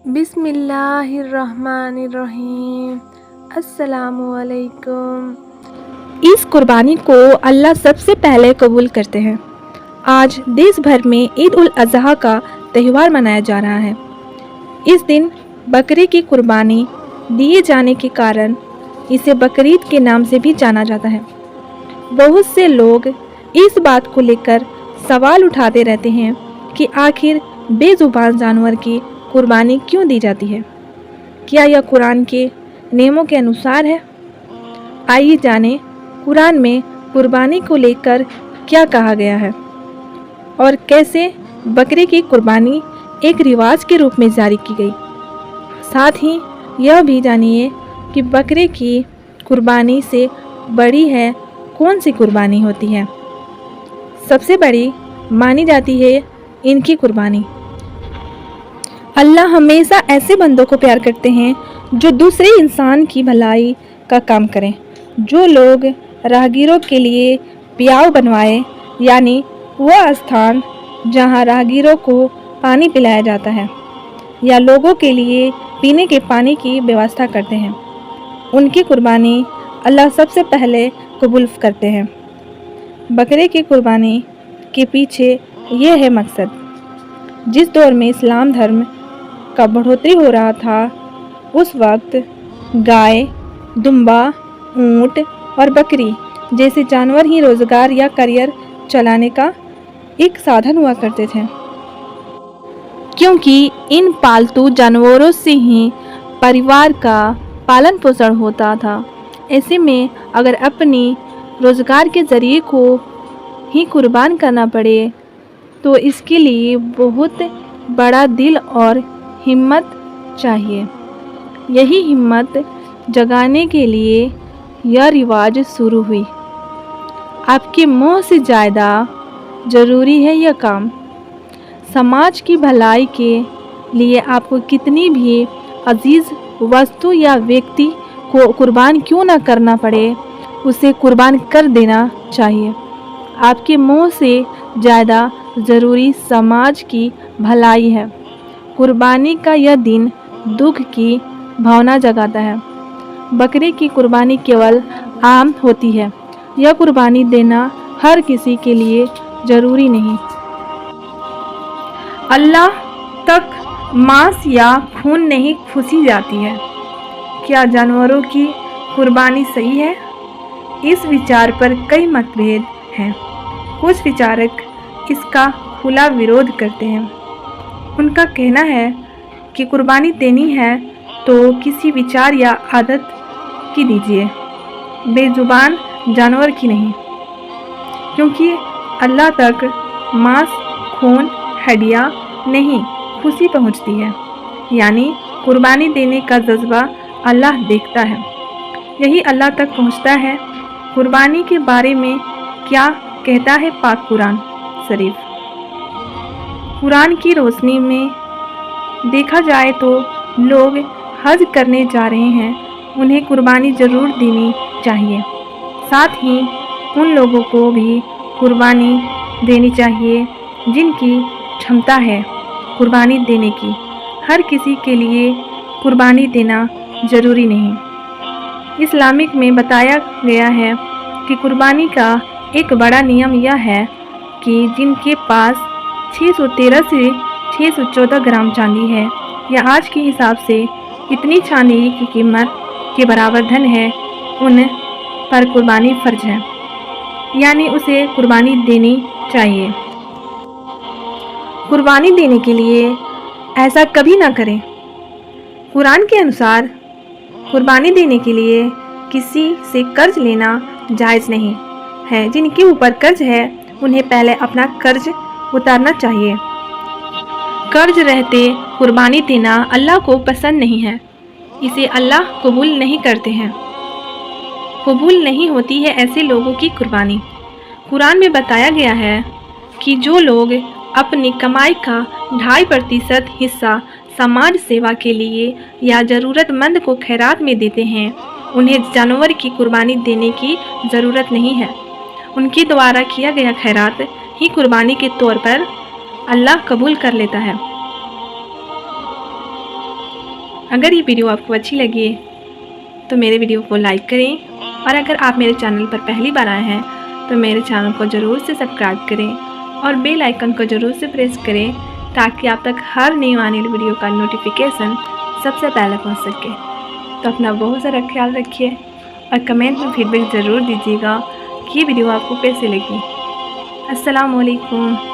बिस्मिल्लाहिर्रहमानिर्रहीम। अस्सलामुअलैकुम। इस कुर्बानी को अल्लाह सबसे पहले कबूल करते हैं। आज देश भर में ईद उल अज़हा का त्यौहार मनाया जा रहा है। इस दिन बकरे की कुर्बानी दिए जाने के कारण इसे बकरीद के नाम से भी जाना जाता है। बहुत से लोग इस बात को लेकर सवाल उठाते रहते हैं कि आखिर बेजुबान जानवर की कुर्बानी क्यों दी जाती है। क्या यह कुरान के नियमों के अनुसार है? आइए जानें कुरान में कुर्बानी को लेकर क्या कहा गया है और कैसे बकरे की कुर्बानी एक रिवाज के रूप में जारी की गई। साथ ही यह भी जानिए कि बकरे की कुर्बानी से बड़ी है कौन सी कुर्बानी होती है। सबसे बड़ी मानी जाती है इनकी कुर्बानी। अल्लाह हमेशा ऐसे बंदों को प्यार करते हैं जो दूसरे इंसान की भलाई का काम करें। जो लोग राहगीरों के लिए पियाव बनवाए, यानी वह स्थान जहां राहगीरों को पानी पिलाया जाता है या लोगों के लिए पीने के पानी की व्यवस्था करते हैं, उनकी कुर्बानी अल्लाह सबसे पहले कबूल करते हैं। बकरे की कुर्बानी के पीछे यह है मकसद। जिस दौर में इस्लाम धर्म का बढ़ोतरी हो रहा था, उस वक्त गाय, दुम्बा, ऊंट और बकरी जैसे जानवर ही रोजगार या करियर चलाने का एक साधन हुआ करते थे, क्योंकि इन पालतू जानवरों से ही परिवार का पालन पोषण होता था। ऐसे में अगर अपनी रोजगार के जरिए को ही कुर्बान करना पड़े तो इसके लिए बहुत बड़ा दिल और हिम्मत चाहिए। यही हिम्मत जगाने के लिए यह रिवाज शुरू हुई। आपके मुंह से ज़्यादा ज़रूरी है यह काम। समाज की भलाई के लिए आपको कितनी भी अजीज वस्तु या व्यक्ति को कुर्बान क्यों ना करना पड़े, उसे कुर्बान कर देना चाहिए। आपके मुंह से ज़्यादा ज़रूरी समाज की भलाई है। कुर्बानी का यह दिन दुख की भावना जगाता है। बकरे की कुर्बानी केवल आम होती है। यह कुर्बानी देना हर किसी के लिए ज़रूरी नहीं। अल्लाह तक मांस या खून नहीं खुशी जाती है। क्या जानवरों की कुर्बानी सही है? इस विचार पर कई मतभेद हैं। कुछ विचारक इसका खुला विरोध करते हैं। उनका कहना है कि कुर्बानी देनी है तो किसी विचार या आदत की दीजिए, बेजुबान जानवर की नहीं, क्योंकि अल्लाह तक मांस, खून, हड्डियाँ नहीं खुशी पहुँचती है। यानी कुर्बानी देने का जज्बा अल्लाह देखता है, यही अल्लाह तक पहुँचता है। कुर्बानी के बारे में क्या कहता है पाक कुरान शरीफ? कुरान की रोशनी में देखा जाए तो लोग हज करने जा रहे हैं, उन्हें कुर्बानी ज़रूर देनी चाहिए। साथ ही उन लोगों को भी कुर्बानी देनी चाहिए जिनकी क्षमता है कुर्बानी देने की। हर किसी के लिए कुर्बानी देना ज़रूरी नहीं। इस्लामिक में बताया गया है कि कुर्बानी का एक बड़ा नियम यह है कि जिनके पास 613 से 614 ग्राम चांदी है या आज के हिसाब से इतनी चांदी की कीमत के बराबर धन है, उन पर कुर्बानी फ़र्ज है, यानी उसे कुर्बानी देनी चाहिए। कुर्बानी देने के लिए ऐसा कभी ना करें। कुरान के अनुसार कुर्बानी देने के लिए किसी से कर्ज लेना जायज़ नहीं है। जिनके ऊपर कर्ज है उन्हें पहले अपना कर्ज उतारना चाहिए। कर्ज रहते कुर्बानी देना अल्लाह को पसंद नहीं है। इसे अल्लाह कबूल नहीं करते हैं। कबूल नहीं होती है ऐसे लोगों की कुर्बानी। कुरान में बताया गया है कि जो लोग अपनी कमाई का 2.5% हिस्सा समाज सेवा के लिए या ज़रूरतमंद को खैरात में देते हैं, उन्हें जानवर की कुर्बानी देने की ज़रूरत नहीं है। उनके द्वारा किया गया खैरात ही कुर्बानी के तौर पर अल्लाह कबूल कर लेता है। अगर ये वीडियो आपको अच्छी लगी तो मेरे वीडियो को लाइक करें, और अगर आप मेरे चैनल पर पहली बार आए हैं तो मेरे चैनल को ज़रूर से सब्सक्राइब करें और बेल आइकन को ज़रूर से प्रेस करें ताकि आप तक हर न्यू आने वाली वीडियो का नोटिफिकेशन सबसे पहले पहुंच सके। तो अपना बहुत सारा ख्याल रखिए और कमेंट में फीडबैक ज़रूर दीजिएगा कि ये वीडियो आपको कैसी लगी। अस्सलाम वालेकुम।